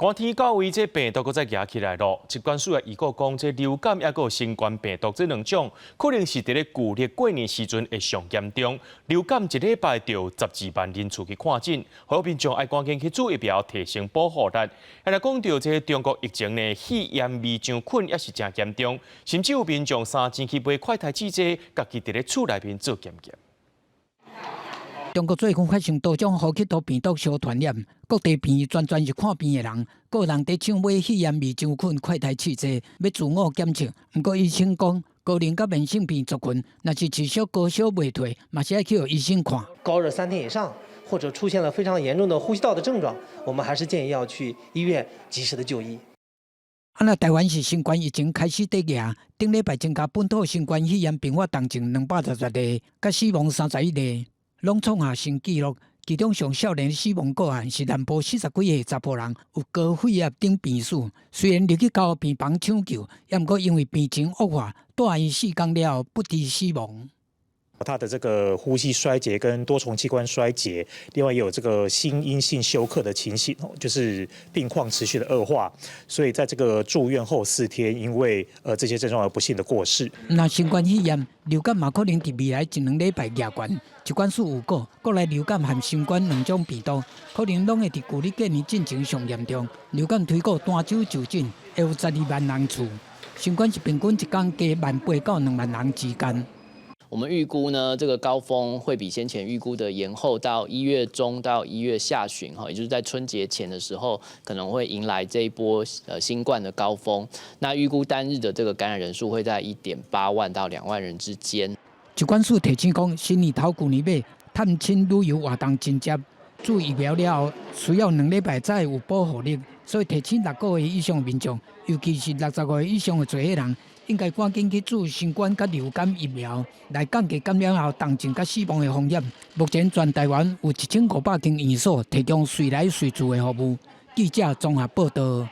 寒天到位，这病毒搁再压起来咯。疾管署也预告讲，这流感也有新冠病毒这两种，可能是伫咧旧历过年时阵会上严重。流感一礼拜就12万人次去看诊，呼吁民众爱赶紧去做疫苗，提升保护力。来讲到这中国疫情呢，肺炎微肠菌也是真严重，甚至有民众3钱去买快筛试剂，家己伫咧厝内面做检验。 中国最近发生多种呼吸道病毒相传染，各地病全是看病的人，个人在抢买肺炎微肠菌快筛试剂，要自我检测。不过医生讲，高龄甲慢性病族群，若是至少高烧未退，嘛是要去医生看。高热3天以上，或者出现了非常严重的呼吸道的症状，我们还是建议要去医院及时的就医。 台湾是新冠疫情开始第二，顶礼拜增加本土新冠肺炎并发重症211例，甲死亡31例。 拢创下新纪录，其中上少年的死亡个案是南部40几岁查甫人，有高血压等病史。虽然入去交病房抢救，也毋过因为病情恶化，住院4天了后不治死亡。 他的这个呼吸衰竭跟多重器官衰竭，另外也有这个心因性休克的情形，就是病况持续的恶化，所以在这个住院后4天，因为这些症状而不幸的过世。那新冠肺炎、流感嘛可能伫未来1、2礼拜压悬。疾管署有讲，国内流感和新冠两种病毒，可能拢会伫旧历过年进程上严重。流感推估单周就诊会有12万人次，新冠是平均一天加18000到2万人之间。 我们预估呢，这个高峰会比先前预估的延后到1月中到1月下旬，也就是在春节前的时候，可能会迎来这一波新冠的高峰。那预估单日的这个感染人数会在1.8万到2万人之间。疾管署提醒讲，新年头旧年尾探亲旅游活动真接，注疫苗了后，需要2礼拜才有保护力，所以提醒6个月以上的民众，尤其是60岁以上的做伙人。 应该赶紧去注新冠甲流感疫苗，来降低感染后重症甲死亡的风险。目前全台湾有1500间院所提供随来随住的服务。记者综合报道。